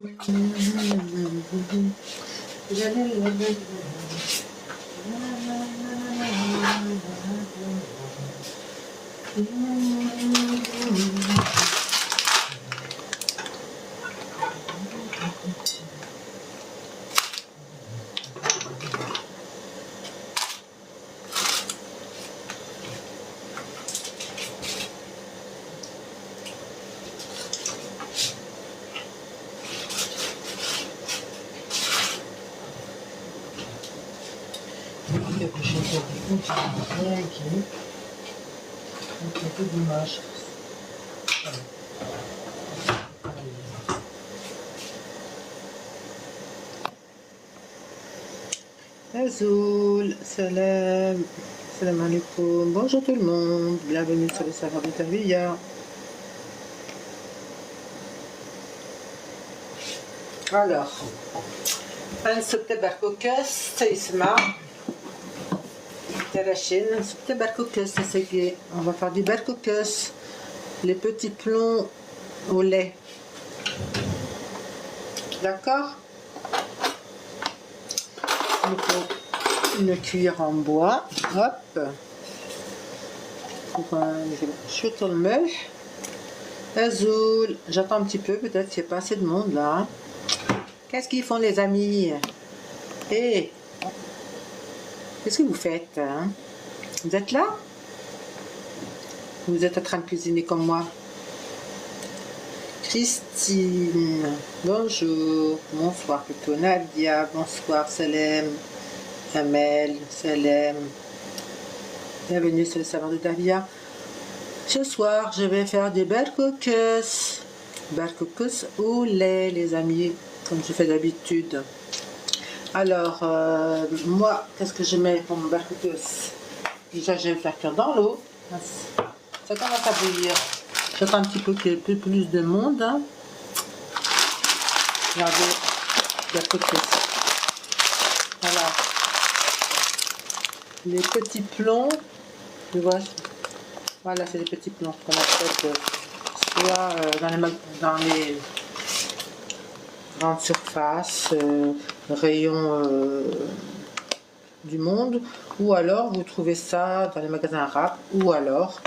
Quelque chose de bien qui est un peu dommage. Azoul, salam, salam alaikum, bonjour tout le monde, bienvenue sur le serveur de Tarbiyya. Alors, un tabarkokas, ça يسمع تراشين tabarkokas, c'est on va faire du barkokas, les petits plombs au lait. D'accord? Il faut une cuillère en bois, hop, pour شوية الملح. Azoul, j'attends un petit peu, peut-être qu'il n'y a pas assez de monde là. Qu'est-ce qu'ils font les amis? Hey, qu'est-ce que vous faites hein? Vous êtes là? Vous êtes en train de cuisiner comme moi? Christine, bonjour, bonsoir plutôt. Nadia, bonsoir, Salem, Amel, Salem. Bienvenue sur le salon de Tarbiyya. Ce soir, je vais faire des barkokas. Barkokas au lait, les amis, comme je fais d'habitude. Alors, moi, qu'est-ce que je mets pour mon barkokas? Déjà, je vais le faire cuire dans l'eau. Ça commence à bouillir. J'attends un petit peu qu'il y ait un peu plus de monde. Hein. Regardez, barkokas. Voilà. Les petits plombs, tu vois, voilà, c'est les petits plombs qu'on achète soit dans les grandes surfaces, rayons du monde, ou alors vous trouvez ça dans les magasins arabes, ou alors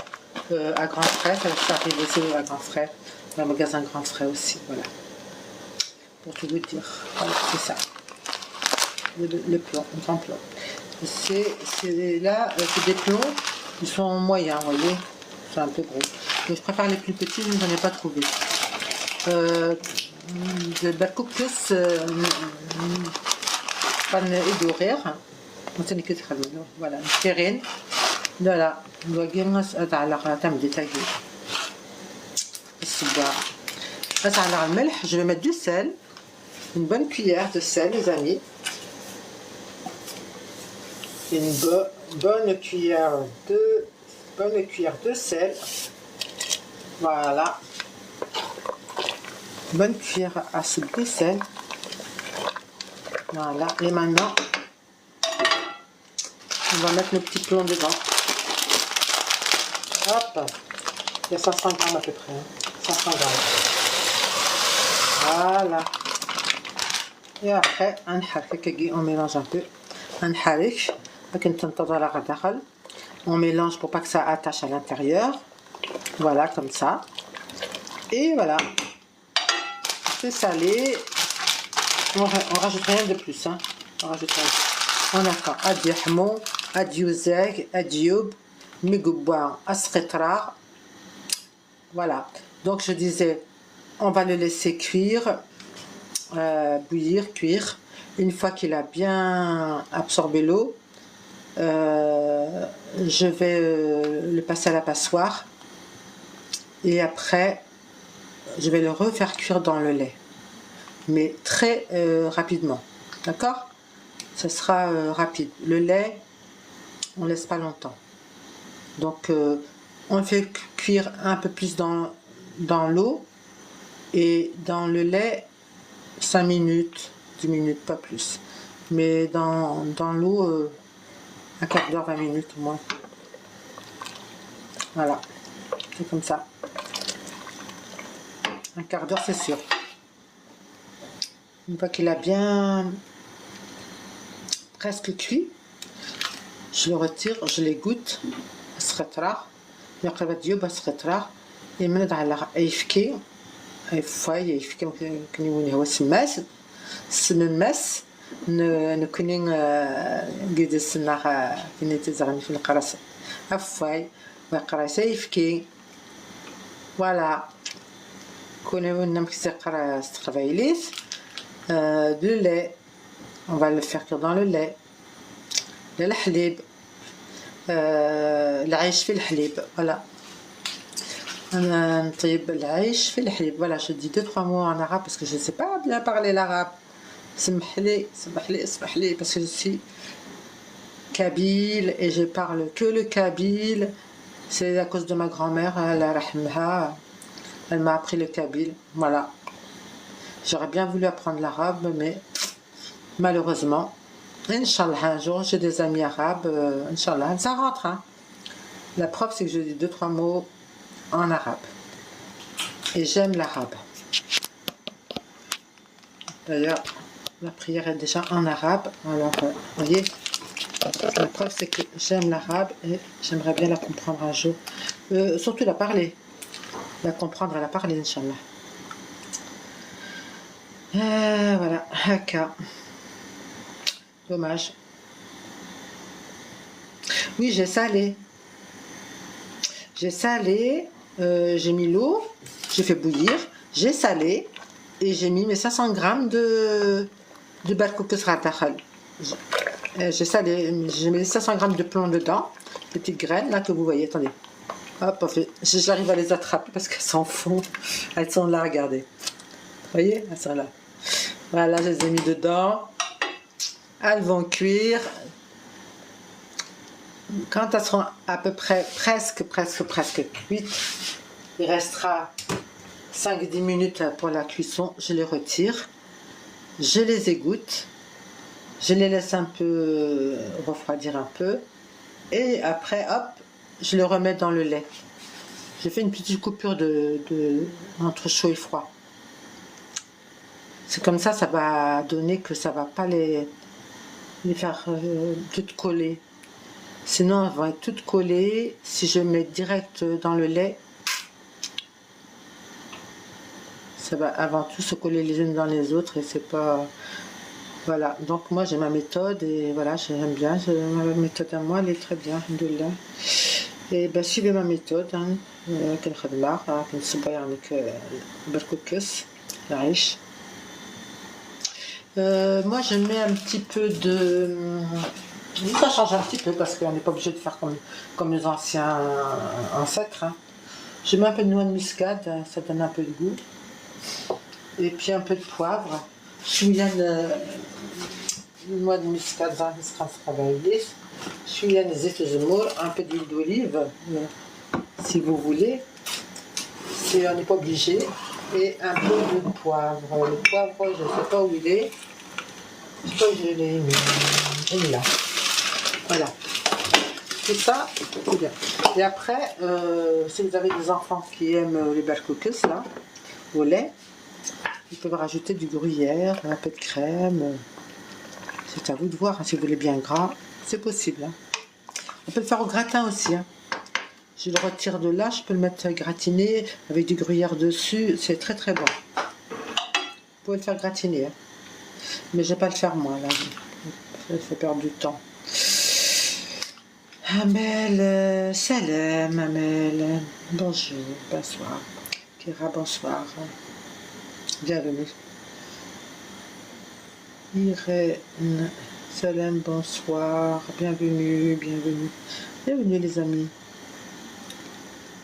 à Grand Frais, ça arrive aussi à Grand Frais, dans le magasin Grand Frais aussi, voilà. Pour tout vous dire, voilà, c'est ça, le plomb, le grand plomb. C'est là, c'est des plombs, ils sont moyens, vous voyez, c'est un peu gros. Donc, je préfère les plus petits, je n'en ai pas trouvé. De barkokas إدورير مثلا كتخلو voilà نشترين لا نواقي على تم détaillé الصباع بس على الملح. Je vais mettre du sel, une bonne cuillère de sel les amis, une bonne cuillère de sel, voilà, bonne cuillère à soupe de sel. Voilà, et maintenant on va mettre nos petits plombs dedans. Hop, il y a 500 grammes à peu près, hein. 500 grammes. Voilà. Et après, on mélange un peu. On mélange pour pas que ça attache à l'intérieur. Voilà, comme ça. Et voilà. C'est salé. On rajoute rien de plus, hein. On rajoute rien. On attend adihmon, adiouzeg, adioub, migouba, asqitrar. Voilà. Donc je disais, on va le laisser cuire, bouillir, cuire. Une fois qu'il a bien absorbé l'eau, je vais le passer à la passoire. Et après, je vais le refaire cuire dans le lait. Mais très rapidement, d'accord? Ce sera rapide. Le lait, on laisse pas longtemps. Donc, on le fait cuire un peu plus dans l'eau et dans le lait 5 minutes, 10 minutes, pas plus. Mais dans l'eau, un quart d'heure, 20 minutes au moins. Voilà, c'est comme ça. Un quart d'heure, c'est sûr. Une fois qu'il a bien presque cuit, je le retire, je l'égoutte أسخطرة يقرب ديوب أسخطرة يمند على يفكي فاي يفكي ممكن يكون هو سماس سمماس نكونين قد السنة كني تزغني في القرص أفاي وقرص يفكي فوالا كوني نمكسي قرص تقبايليس du lait on va le faire cuire dans le lait الحليب العيش في الحليب فوالا نطيب العيش في الحليب voilà je dis 2-3 mots en arabe parce que je ne sais pas bien parler l'arabe سمح لي parce que je suis kabyle et je parle que le kabyle c'est à cause de ma grand-mère elle m'a appris le kabyle voilà j'aurais bien voulu apprendre l'arabe mais malheureusement Inch'Allah, un jour j'ai des amis arabes, Inch'Allah, ça rentre. Hein. La preuve c'est que je dis 2-3 mots en arabe. Et j'aime l'arabe. D'ailleurs, la prière est déjà en arabe. Alors, vous voyez, la preuve c'est que j'aime l'arabe et j'aimerais bien la comprendre un jour. Surtout la parler. La comprendre et la parler, Inch'Allah. Voilà, haka. Dommage. Oui, j'ai salé. J'ai mis l'eau, j'ai fait bouillir, j'ai salé et j'ai mis mes 500 grammes de barcoukous ratakhal. J'ai salé, j'ai mis 500 grammes de plomb dedans, les petites graines là que vous voyez, attendez. Hop, j'arrive à les attraper parce qu'elles s'en font. Elles sont là, regardez. Vous voyez, elles sont là. Voilà, je les ai mis dedans. Elles vont cuire. Quand elles seront à peu près presque cuites, il restera 5-10 minutes pour la cuisson. Je les retire, je les égoutte, je les laisse un peu refroidir un peu et après hop, je les remets dans le lait. J'ai fait une petite coupure entre chaud et froid. C'est comme ça, ça va donner que ça va pas les faire toutes coller. Sinon, elles vont être toutes collées. Si je mets direct dans le lait, ça va avant tout se coller les unes dans les autres et c'est pas... Voilà, donc moi j'ai ma méthode et voilà, j'aime bien. Ma méthode à moi, elle est très bien, alhamdoulilah. Et ben suivez ma méthode. Hein. Moi je mets un petit peu de... Ça change un petit peu parce qu'on n'est pas obligé de faire comme les anciens ancêtres. Hein. Je mets un peu de noix de muscade, ça donne un peu de goût. Et puis un peu de poivre. Je mets de noix de muscade, je mets un peu d'huile d'olive, si vous voulez. On n'est pas obligé. Et un peu de poivre. Le poivre, je ne sais pas où il est. Je ne sais pas où je l'ai mis. Il est là. Voilà. Tout ça, c'est bien. Et après, si vous avez des enfants qui aiment les barcoukous, là, au lait, ils peuvent rajouter du gruyère, un peu de crème. C'est à vous de voir. Hein, si vous voulez bien gras, c'est possible. Hein. On peut le faire au gratin aussi. Hein. Je le retire de là, je peux le mettre gratiné avec du gruyère dessus. C'est très très bon. Vous pouvez le faire gratiner. Hein. Mais je ne vais pas le faire moi, là. Ça fait perdre du temps. Amel, salam, Amel. Bonjour, bonsoir. Kira, bonsoir. Bienvenue. Irène, salam, bonsoir. Bienvenue, bienvenue. Bienvenue les amis.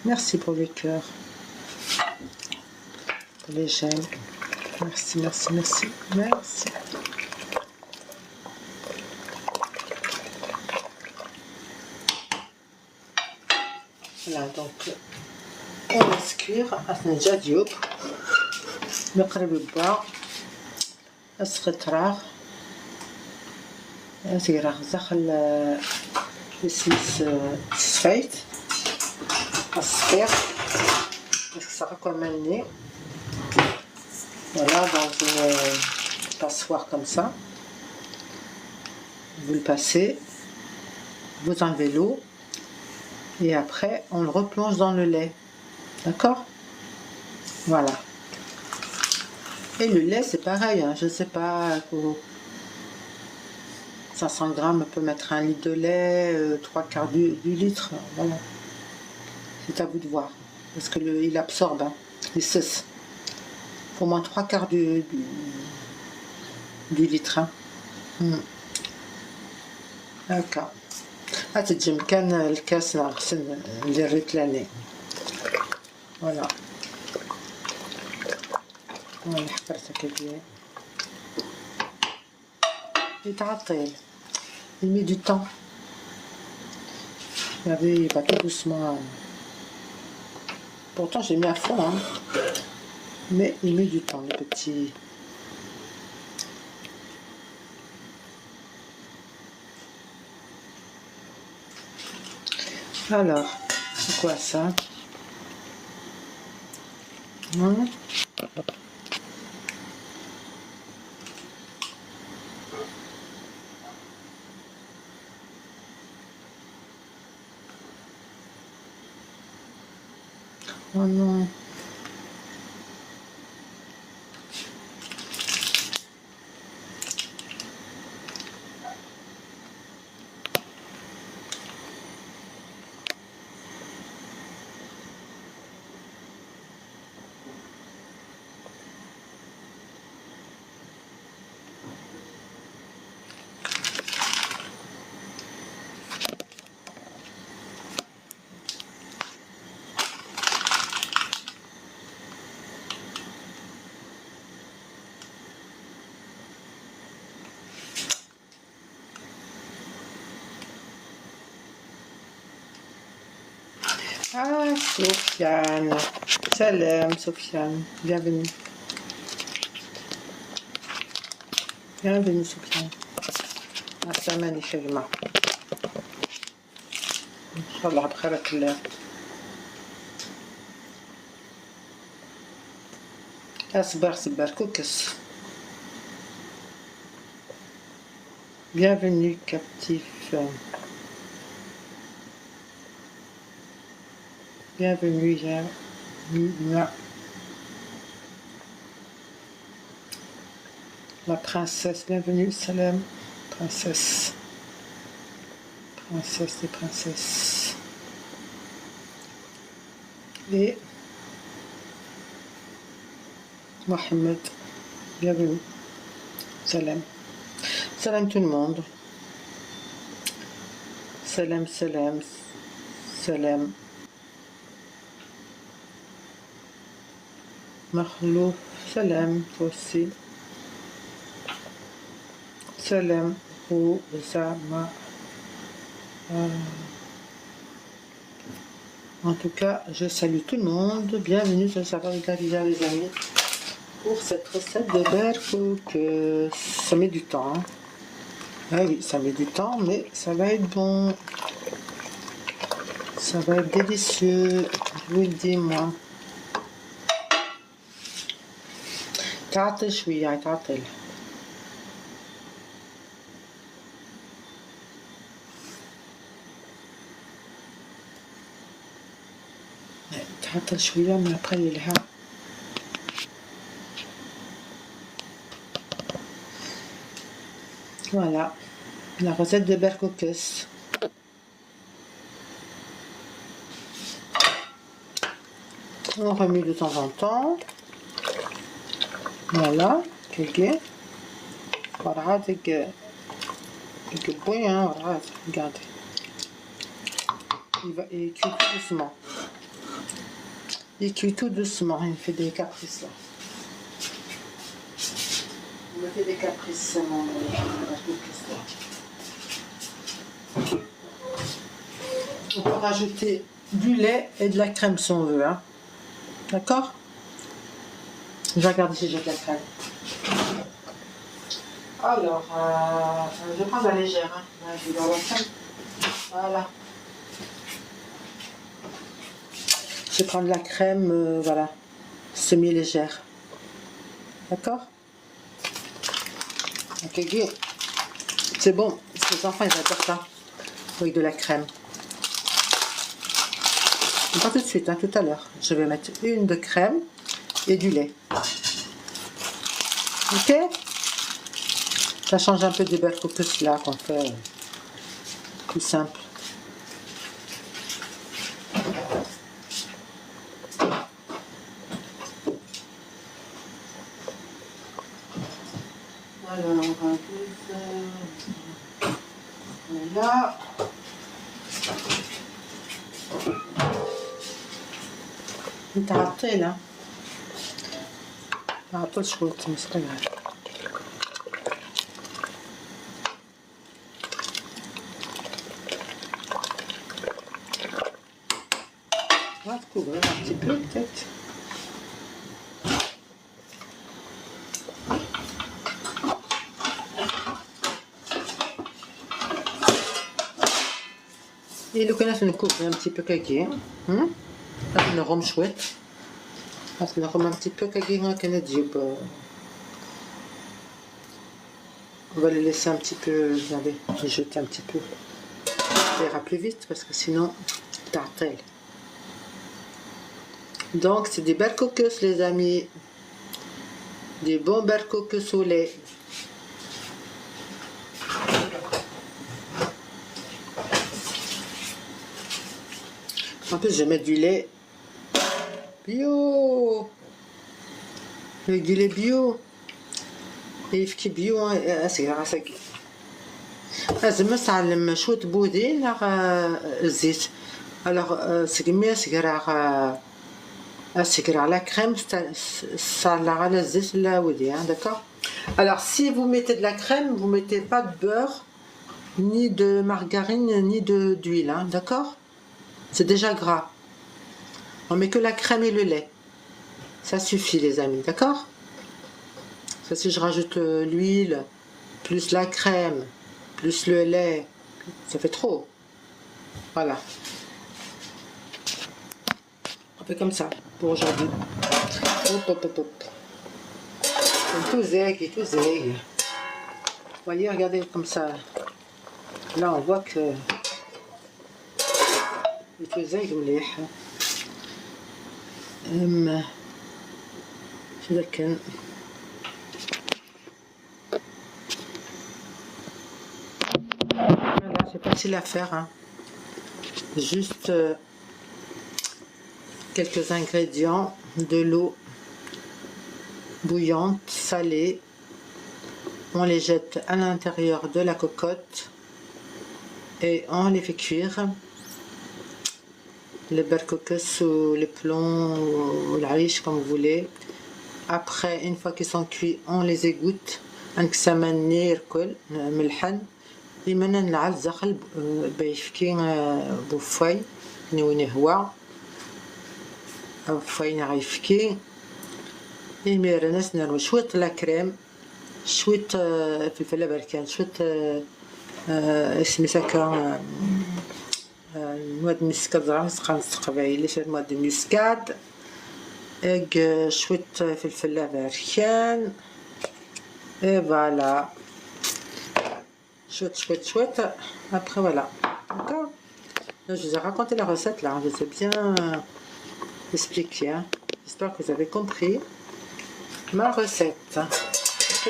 Merci pour les cœurs. Pour les j'aime. Merci, merci, merci. Merci. Voilà, donc on laisse cuire. أثناء ديوب نقلب الباء أسخطرار زيرا زخل السمس الصفيت الصفير parce que ça recommande. Voilà, dans une passoire comme ça. Vous le passez, vous enlevez l'eau et après on le replonge dans le lait. D'accord? Voilà. Et le lait c'est pareil, hein, je sais pas, 500 grammes, on peut mettre 1 litre de lait, 3/4 du litre, voilà. C'est à vous de voir. Parce que il absorbe, hein, il cesse. Au moins 3/4 du litre. Hein. هكا هتجي مكان الكاس نغسل ندير ريتلاني فوالا حفرتها كيفية يتعطل il met du temps regardez il va tout doucement pourtant j'ai mis à fond hein. Mais il met du temps le petit. Alors, c'est quoi ça? Oh non. Ah, Sofiane. Salam, Sofiane. Bienvenue. Bienvenue, Sofiane. السلام يخدمة إن شاء الله بخير الله. صبر كوكس. Bienvenue, captif. Bienvenue, la princesse. Bienvenue, salam, princesse. Princesse des princesses. Et Mohamed. Bienvenue. Salam. Salam tout le monde. Salam, salam, salam. Mahlouf, salam, aussi. Salam, Oussama. En tout cas, je salue tout le monde. Bienvenue sur le serveur de Davida, les amis, pour cette recette de berkouk. Ça met du temps. Hein. Ah oui, ça met du temps, mais ça va être bon. Ça va être délicieux. Je vous le dis, moi. تعطل شوية تعطل تعطل شوية mais après يلها. Voilà la recette de berkoukes. On remue de temps en temps. Voilà, quelqu'un. Voilà, quelques bouillons, hein, voilà, regardez. Il cuit tout doucement. Il cuit tout doucement, il fait des caprices là. Il me fait des caprices, mon on peut rajouter du lait et de la crème si on veut, hein. D'accord? Je vais regarder si j'ai de la crème. Alors, je prends la légère. Hein. Là, je vais dans la crème. Voilà. Je vais prendre la crème, voilà, semi-légère. D'accord? Ok, c'est bon. Les enfants, ils adorent ça. Avec de la crème. Pas tout de suite, hein, tout à l'heure. Je vais mettre une de crème et du lait. Ok? Ça change un peu des beurre cookies là qu'on fait plus simple. Alors, voilà. انت عطينا ما عطلش شوية مسقيها on va couvrir un petit peu peut-être. Et le connasse on couvre un petit peu كاكي نغم شوية بس نغم un petit peu كاكي هكا تجيب. On va le laisser un petit peu, regardez, jeter un petit peu. Ça ira plus vite parce que sinon, tartelle. Donc, c'est des beurre cookies, les amis. Des bons beurre cookies au lait. En plus, je mets du lait bio. Avec du lait bio. يفكي بيو أسير عساكي لازم نتعلم شوية بودين الزيت الوغ سكمي أسكر على كريم صالة على الزيت الودي d'accord. Alors si vous mettez de la crème, vous mettez pas de beurre ni de margarine ni d'huile, d'accord. C'est déjà gras. On met que la crème et le lait, ça suffit les amis, d'accord. Si je rajoute l'huile, plus la crème, plus le lait, ça fait trop. Voilà. On fait comme ça pour aujourd'hui. Hop, hop, hop, hop. Tout zègue et tout zègue. Vous voyez, regardez comme ça. Là, on voit que tout zègue مليح. شو ذا كان. C'est facile à faire, juste quelques ingrédients, de l'eau bouillante, salée, on les jette à l'intérieur de la cocotte et on les fait cuire, les beurre cookies ou les plombs ou la riche comme vous voulez. Après, une fois qu'ils sont cuits, on les égoutte, يمنا نلعب داخل بيفكي بوفاي نوني هوا بوفاي غيفكي يمير ناس نرمي شوية لا كريم شوية فلفل بركان شوية اسمي ساكا نواد مسكاد زعما نسقى باين ليش نواد مسكاد شوية فلفل بركان et voilà. Chouette. Après, voilà. D'accord. Je vous ai raconté la recette là. Je vous ai bien expliqué. J'espère que vous avez compris ma recette. Ok.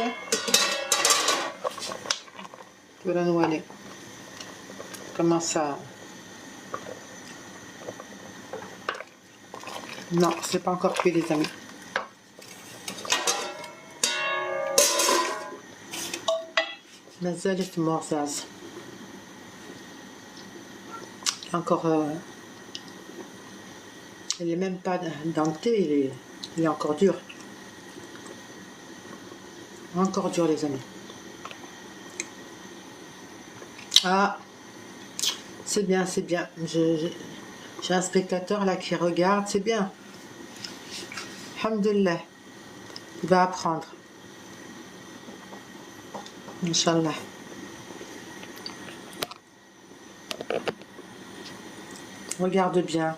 Voilà, nous allez. Comment ça? Non, c'est pas encore cuit, les amis. مازالت معزز encore il est même pas denté, il est encore dur les amis. Ah c'est bien j'ai un spectateur là qui regarde, c'est bien. Alhamdoulilah, il va apprendre Inch'Allah. Regarde bien.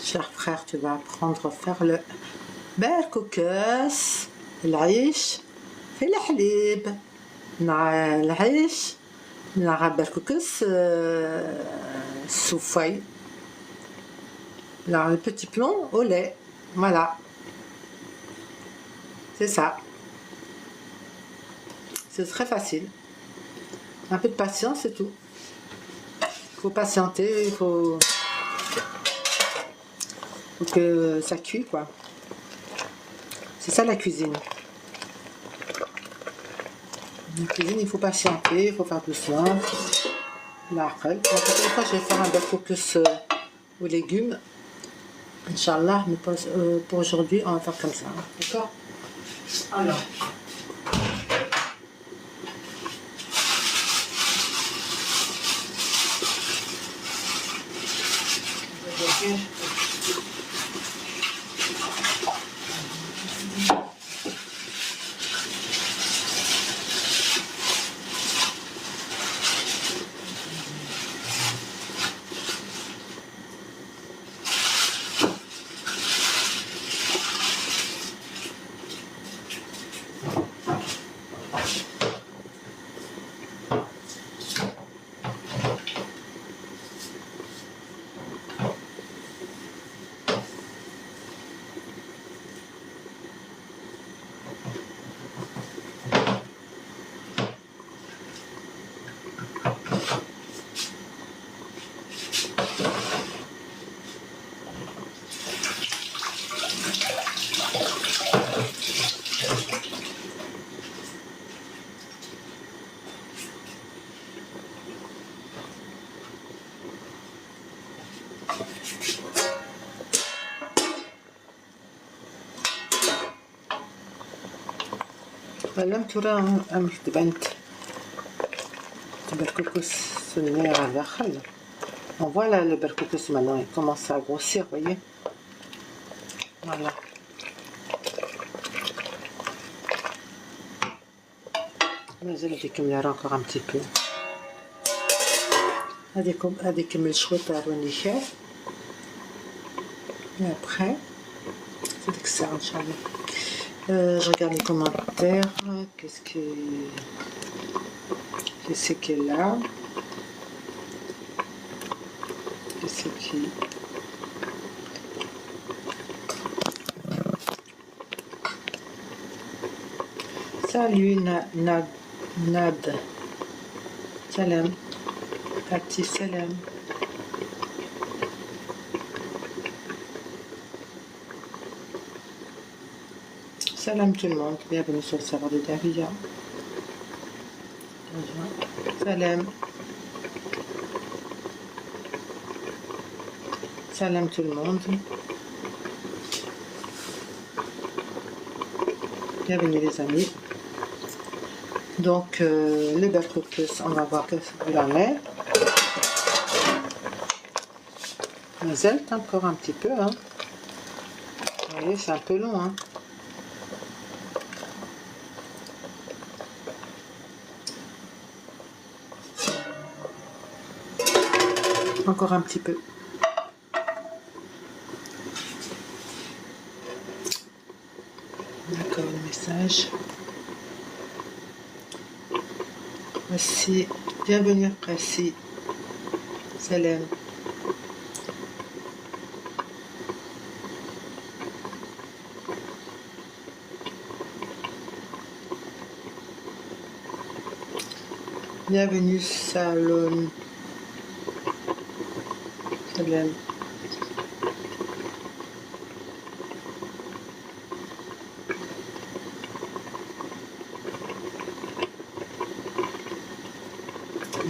Cher frère, tu vas apprendre à faire le beurre cookies العيش في الحليب مع العيش مع بركوكس السوفي le petit plomb au lait, voilà, c'est ça, c'est très facile, un peu de patience c'est tout, il faut patienter, il faut que ça cuit quoi, c'est ça la cuisine. La cuisine, il faut patienter, il faut faire doucement. La prochaine fois, je vais faire un barbecues aux légumes. Inch'Allah, mais pour aujourd'hui, on va faire comme ça. D'accord? Alors. لم ترى أم بنت tuberculosis sonner à la khal. On voit là le tuberculosis maintenant, il commence à grossir, vous voyez. Voilà. مازال هذيك مليارة encore un petit peu. هذيك من الشوي تاع الونيخات. Et après, c'est ديك الساعة إن شاء الله. Je regarde les commentaires. Qu'est-ce qui est là? Qu'est-ce qui... Salut Nad. Salam. Tati, salam. Salam tout le monde, bienvenue sur le serveur de Davia. Salam. Salam tout le monde. Bienvenue les amis. Donc le barbecues, on va voir qu'est-ce qu'il en est. Mais elle encore un petit peu, hein. Vous voyez, c'est un peu long, hein. Encore un petit peu. D'accord, le message. Merci. Bienvenue, Pressi. Salam. Bienvenue, Salon. Salam.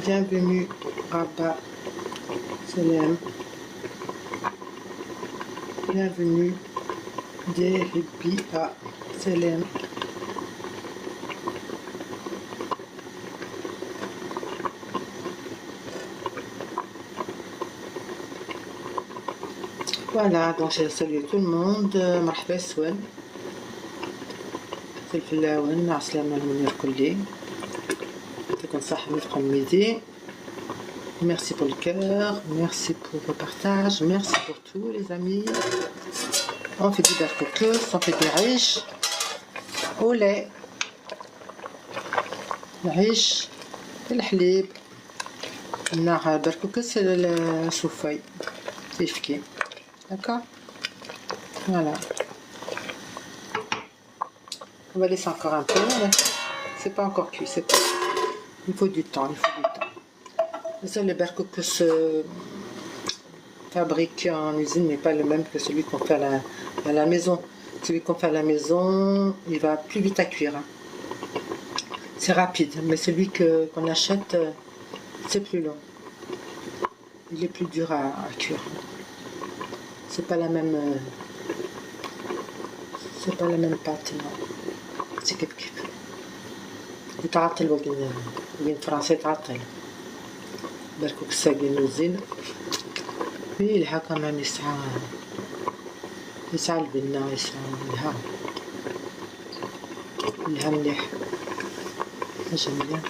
Bienvenue, Rabat. Salam. Bienvenue, Deribia. Salam. Voilà, donc j'ai salué tout le monde. مرحبا سوال في الفلاون عسلامة المنير كلي يعطيكم صحة ويفقن ميدي. Merci pour le cœur, merci pour vos partages, merci pour tout les amis. On fait du barbecues, on fait des riches. au lait, العيش الحليب مع بركوكس الصوفي تفكي d'accord voilà on va laisser encore un peu c'est pas encore cuit c'est pas... il faut du temps ça le berkoucous fabriqué en usine n'est pas le même que celui qu'on fait à la maison. Celui qu'on fait à la maison il va plus vite à cuire hein. C'est rapide mais celui qu'on achète c'est plus long, il est plus dur à cuire, c'est pas la même pâte non. c'est كيف يتعطل وين فرنسا يتعطل بركوك ساقي نوزين فيه لها كمان يسعى البنة يسعى لها مليح حاجة مليح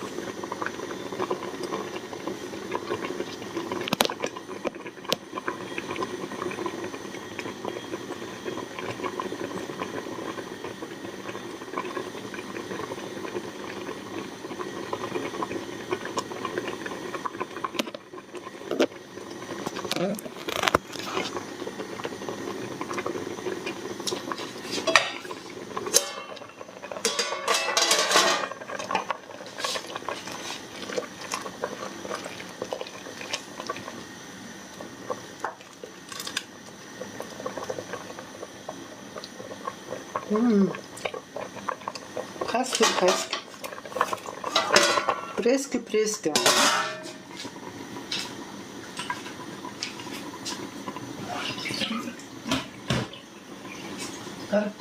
presque قرب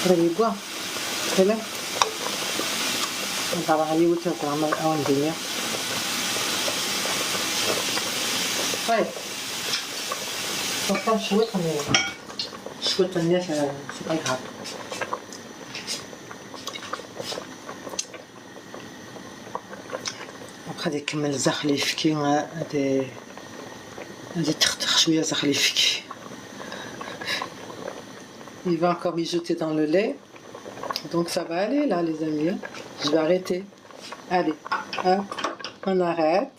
قريبة كلا طبعا عليه وتعمل أو الدنيا طيب نحط شوية الناس c'est pas grave après نكمل زخلي فكي غادي تختخ شوية زخلي فكي. Il va encore mijoter dans le lait. Donc ça va aller là les amis. Je vais arrêter. Allez, hop, on arrête.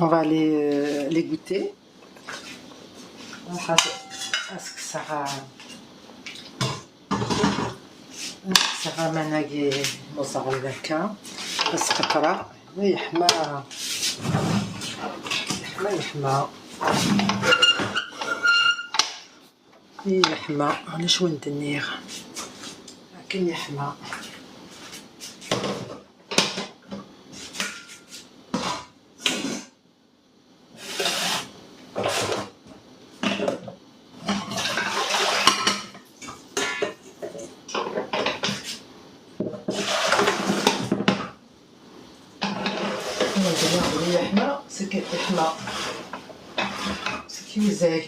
On va les goûter. Est-ce que ça va مناقي موزاريلا كا بس قطرة يحمى يحمى انا شو ندير لكن يحمى يحمى سكت يحمى سكي مزاج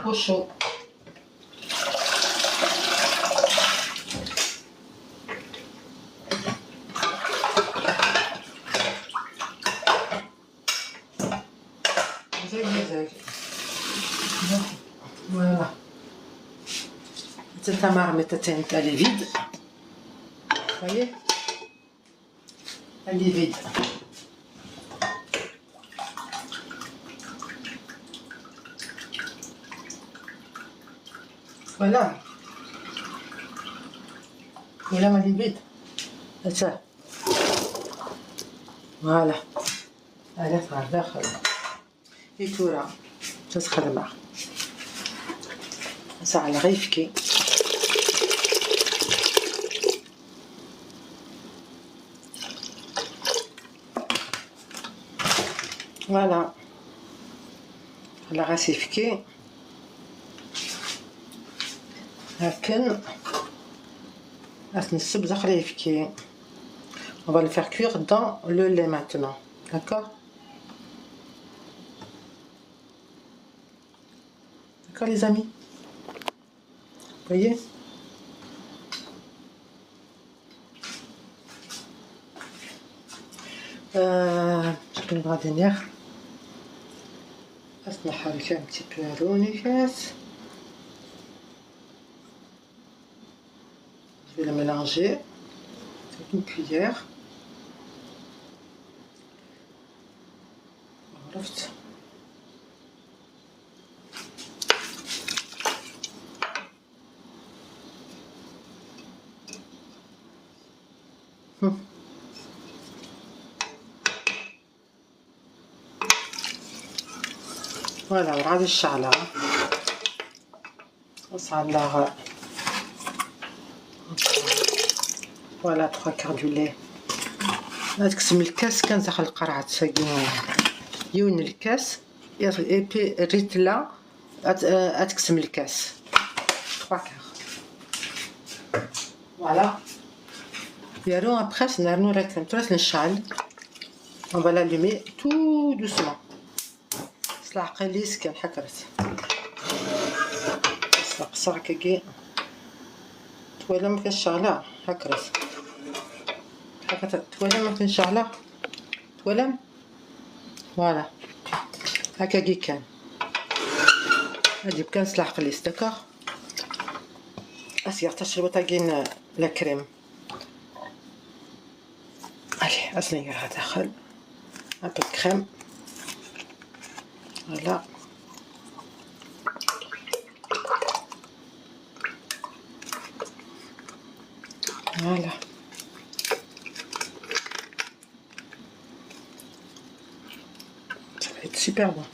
وشو مزاج voilà cette marmite elle est vide vous voyez elle est vide. Voilà. Voilà ma vide. C'est ça. Voilà. Elle est à l'intérieur. Et tout là. Ça sera le marc. Ça a l'air efficace. Voilà. على غاسيفكي لكن غنسب زغ يفكي. On va le faire cuire dans le lait maintenant, d'accord? D'accord les amis? Vous voyez? شكون بغا دينيغ خاص نحرك un petit peu الرونيكاس. Je vais le mélanger avec une cuillère. عرفت؟ فوالا وغادي الشعلة وصعلة. فوالا 3/4 دو لي. غتقسم الكاس كان داخل القرعة تساقين يون الكاس ايبي الريتلة غتقسم الكاس 3/4. فوالا يارو ابخي نرنو راكم تراس نشعل. On va l'allumer tout doucement. سلاق ليس كان حكرت سلاق صاكي تولا ما كانش شغله حكرت تولا ما كانش شغله تولا. فوالا هكا كي كان هادي بكان سلاق ليس داكوغ. اسير تشربوا تاكين لا كريم. الي اسنير داخل un peu de crème. Voilà. Voilà. Ça va être super bon.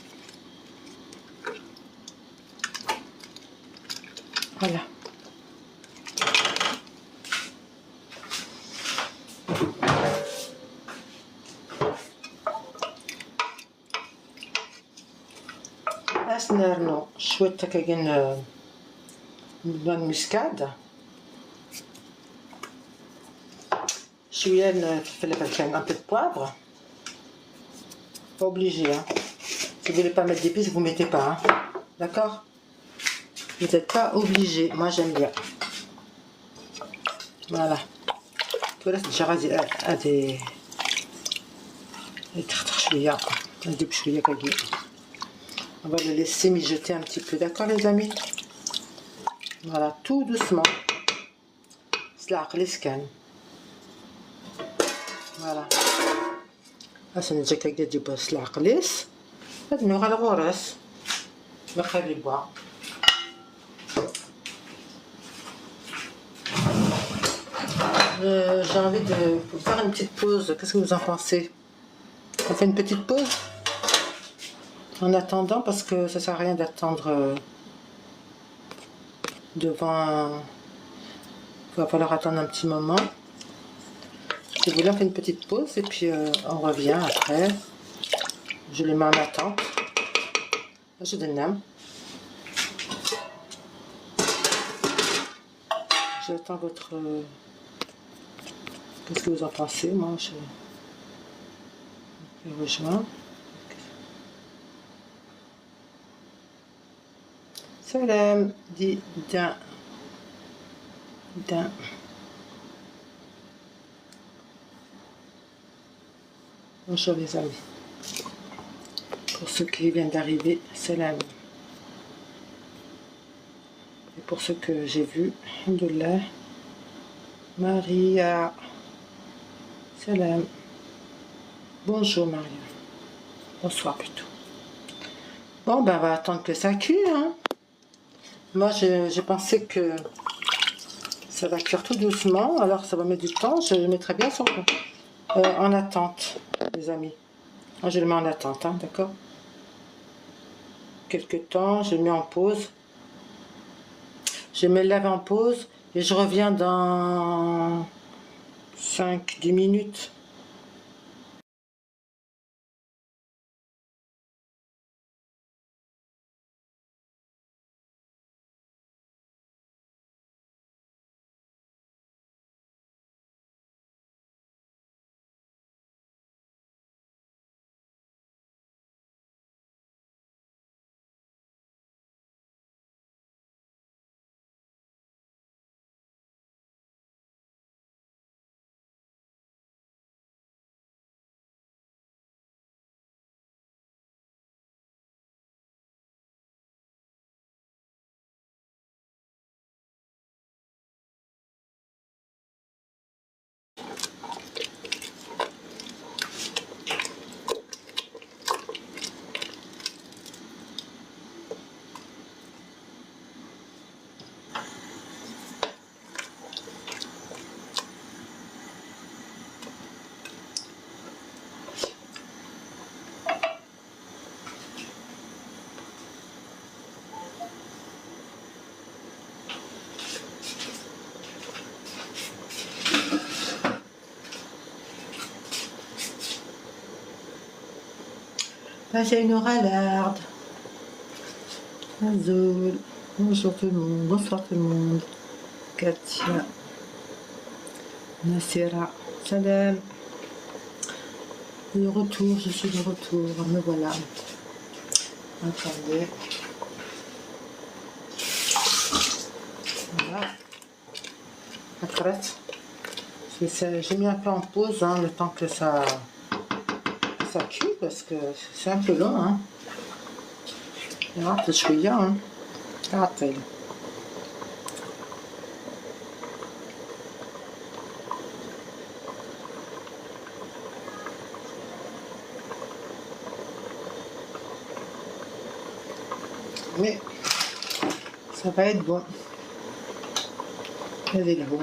Voilà. نرنو شويه كاين نوع المسكاد شويه الفلفل الحار un peu de poivre. Pas obligé hein. Si vous voulez pas mettre d'épices vous mettez pas hein. D'accord? Vous n'êtes pas obligé. Moi j'aime bien. Voilà. تولات déjà غادي يتختخ شويه ندير شويه كاين. On va le laisser mijoter un petit peu, d'accord les amis? Voilà, tout doucement. سلاق ليس كان. Voilà. هسه نجي كي تجيب سلاق ليس نرميو على الغراس نقلبوها. J'ai envie de faire une petite pause. Qu'est-ce que vous en pensez? On fait une petite pause en attendant parce que ça sert à rien d'attendre devant. Il va falloir attendre un petit moment. Si vous voulez on fait une petite pause et puis on revient après. Je les mets en attente. Je donne. J'attends votre. Qu'est-ce que vous en pensez? Moi je rejoins. Salam dit d'un. Bonjour les amis. Pour ceux qui viennent d'arriver, salam. Et pour ceux que j'ai vus, alhamdoulilah. Maria. Salam. Bonjour Maria. Bonsoir plutôt. Bon ben on va attendre que ça cuit hein. Moi j'ai pensé que ça va cuire tout doucement, alors ça va mettre du temps. Je le mettrai bien sur en attente les amis. Moi, je le mets en attente hein, d'accord? Quelques temps, je le mets en pause. Je mets le lave en pause et je reviens dans 5-10 minutes. Là, j'ai une râlarde. Azul. Bonjour tout le monde. Bonsoir tout le monde. Katia. Nassira. Salam. De retour, je suis de retour. Me voilà. Attendez. Voilà. La crête. J'ai mis un peu en pause hein, le temps que ça cuit parce que c'est un peu long. Hein. عرفت شوية hein. عطيلي. Mais ça va être bon. هذه الهو.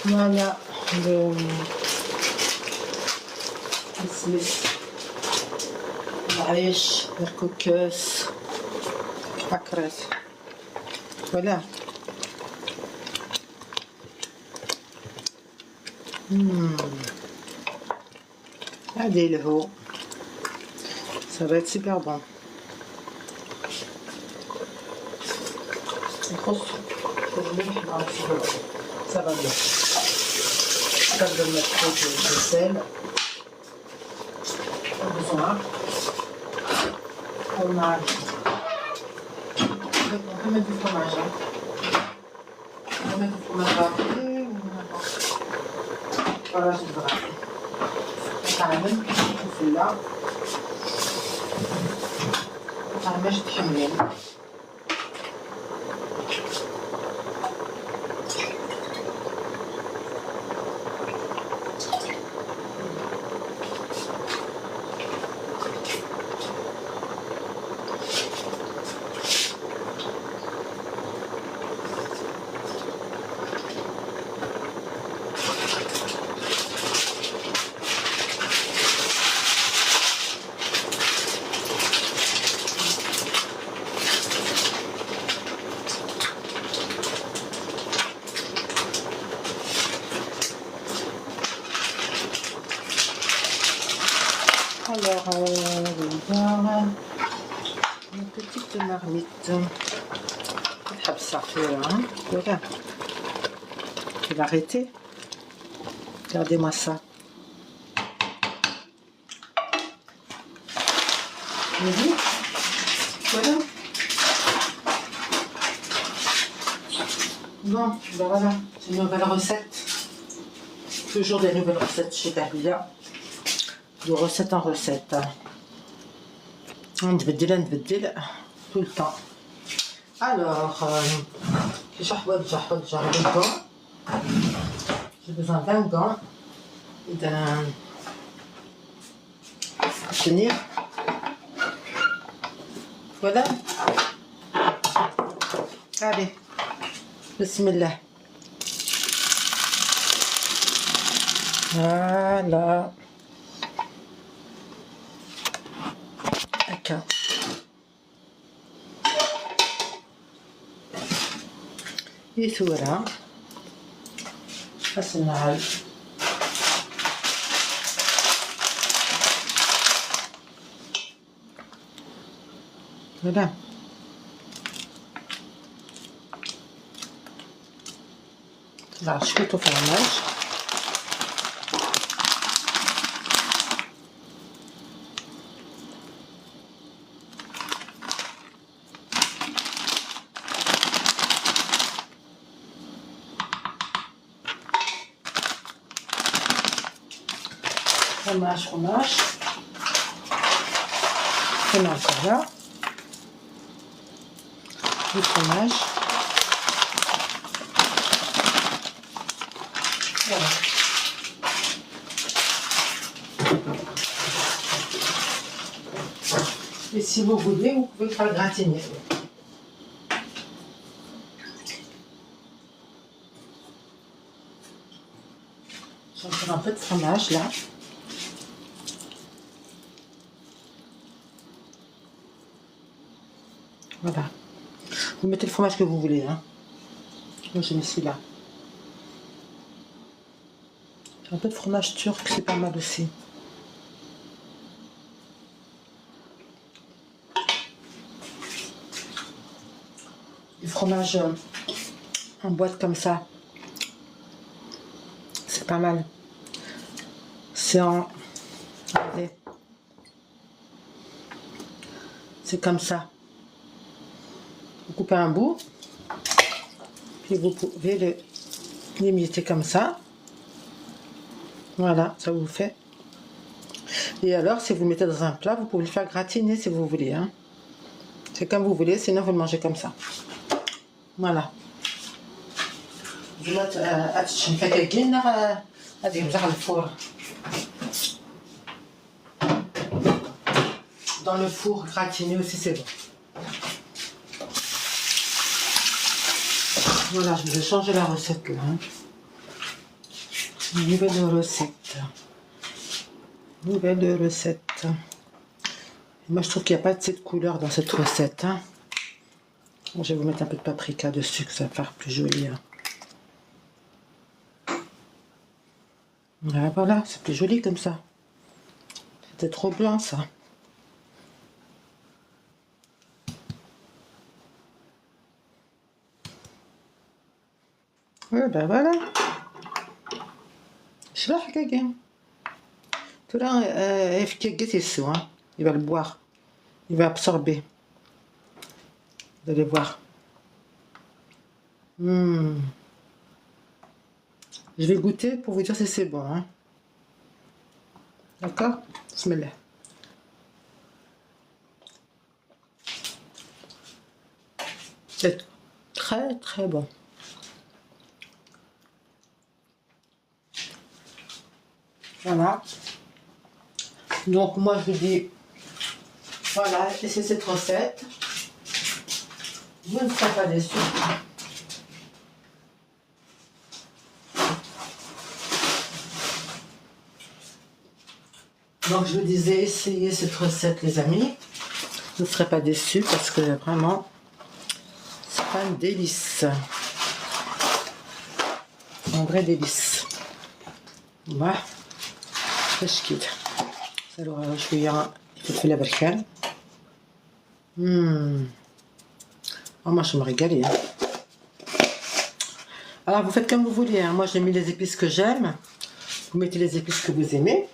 Voilà le العيش الكوكوس أكرت voilà. هذه الهو ça va être super bon. Ça va bien. Ça va mettre trop de sel. Pas besoin. Fromage. On peut mettre du fromage. Hein. On peut mettre du fromage râpé ou n'importe. Voilà, je vais râper. Caramel, celui-là. Caramel, je tire. Alors, voir une petite marmite. Ça fait là, hein. Voilà. Je vais arrêter. Regardez-moi ça. Vous voyez? Voilà. Bon, ben voilà, c'est une nouvelle recette. Toujours des nouvelles recettes chez Dahlia. De recette en recette. نبدل tout le temps. Alors, j'ai besoin d'un gant et d'un tenir. Voilà. Allez, bismillah. Voilà. D'accord. Et voilà. Ça c'est mal. Voilà. Là, je fais au fromage. Fromage. On a encore là. Du fromage. Voilà. Et si vous voulez, vous pouvez faire gratiner. J'ai encore un peu de fromage là. Voilà. Vous mettez le fromage que vous voulez. Hein. Moi, j'ai mis celui-là. J'ai un peu de fromage turc, c'est pas mal aussi. Du fromage en boîte comme ça. C'est pas mal. C'est en... Regardez. C'est comme ça. Vous coupez un bout. Puis vous pouvez le limiter comme ça. Voilà, ça vous fait. Et alors, si vous le mettez dans un plat, vous pouvez le faire gratiner si vous voulez. Hein. C'est comme vous voulez, sinon vous le mangez comme ça. Voilà. Je vais mettre dans le four gratiné aussi, c'est bon. Voilà, je vais changer la recette là. Hein. Nouvelle recette. Nouvelle recette. Moi, je trouve qu'il n'y a pas assez de couleur dans cette recette. Hein. Bon, je vais vous mettre un peu de paprika dessus, que ça va faire plus joli. Hein. Voilà, c'est plus joli comme ça. C'était trop blanc, ça. Ouais, ben voilà. Je vais faire quelqu'un. Tout là, il va le boire. Il va absorber. Vous allez voir. Je vais goûter pour vous dire si c'est bon. Hein. D'accord? Bismillah. C'est très très bon. Voilà. Donc moi je vous dis, voilà, et c'est cette recette. Vous ne serez pas déçus. Donc je vous disais, essayez cette recette les amis. Vous ne serez pas déçus parce que vraiment, c'est un délice. Un vrai délice. Voilà. ايش كده سلوها شويه فلفله بركان moi je me régale hein. Alors vous faites comme vous voulez hein. Moi j'ai mis les épices que j'aime, vous mettez les épices que vous aimez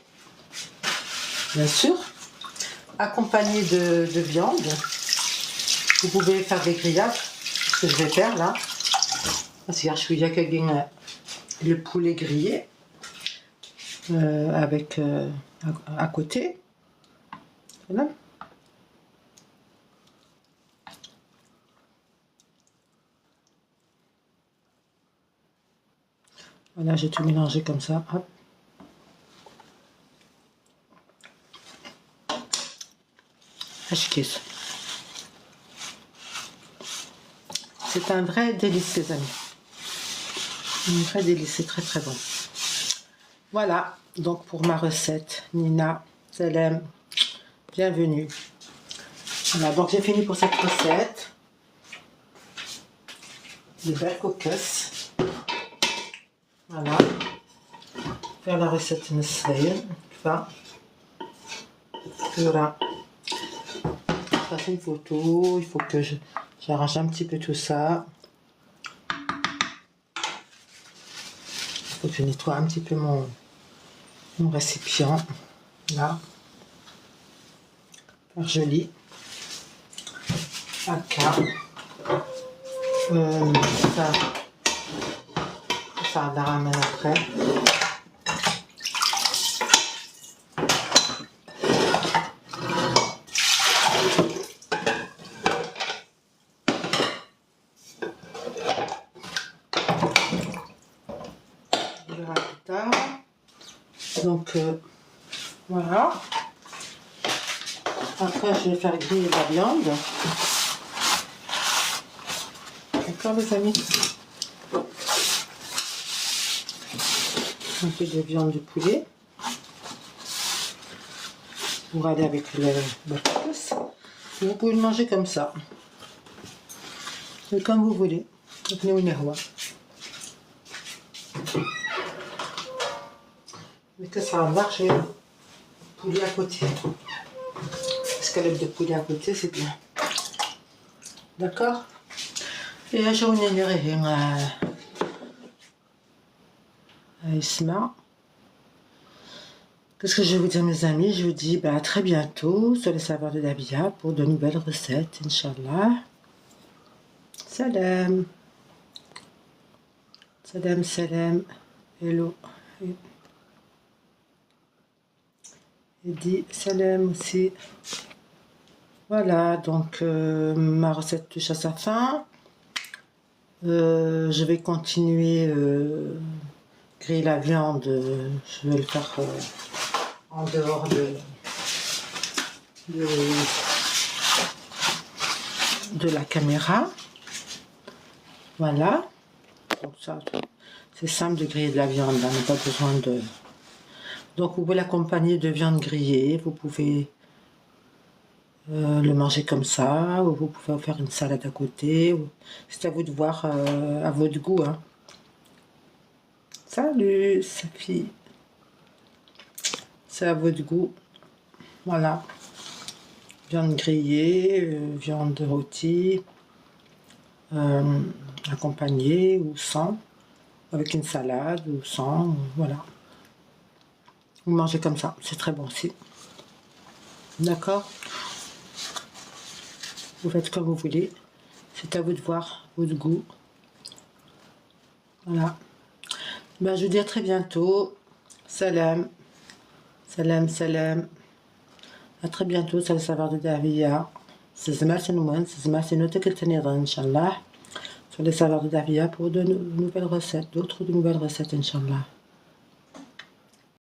bien sûr, accompagné de viande. Vous pouvez faire des grillades, ce que je vais faire là parce que je suis le poulet grillé avec à côté. Voilà. Voilà, j'ai tout mélangé comme ça. Hop. C'est un vrai délice les amis. Un vrai délice, c'est très très bon. Voilà, donc pour ma recette, Nina, Salem, bienvenue. Voilà, donc j'ai fini pour cette recette. De belles cocos. Voilà. Faire la recette نصين. Enfin, voilà. Ça c'est une photo. Il faut que j'arrange un petit peu tout ça. Il faut que je nettoie un petit peu mon récipient. Là. Faire joli. Ça la ramène après. Donc voilà. Après, je vais faire griller la viande. D'accord, les amis? Un peu de viande de poulet pour aller avec le tacos. Vous pouvez le manger comme ça, et comme vous voulez. Mettez ça en marche, poulet à côté. Escalope de poulet à côté, c'est bien. D'accord? Et je vous dirai Isma. Qu'est-ce que je vais vous dire, mes amis? Je vous dis à très bientôt sur les saveurs de Dabia pour de nouvelles recettes, Inch'Allah. Salam. Salam, salam. Hello. Et dit salam aussi. Voilà, donc ma recette touche à sa fin. Je vais continuer griller la viande. Je vais le faire en dehors de la caméra. Voilà. Donc ça, c'est simple de griller de la viande. On n'a pas besoin de... Donc vous pouvez l'accompagner de viande grillée. Vous pouvez le manger comme ça, ou vous pouvez faire une salade à côté. C'est à vous de voir, à votre goût. Hein. Salut, Safi. C'est à votre goût. Voilà. Viande grillée, viande rôtie, accompagnée ou sans, avec une salade ou sans, voilà. Vous mangez comme ça, c'est très bon aussi. D'accord? Vous faites comme vous voulez. C'est à vous de voir votre goût. Voilà. Ben, je vous dis à très bientôt. Salam. Salam, salam. À très bientôt sur le savoir de Davia. C'est Zmal Senouman, c'est Zmal Senotek et Tenira, Inch'Allah. Sur les saveurs de Davia pour de nouvelles recettes, d'autres nouvelles recettes, Inch'Allah.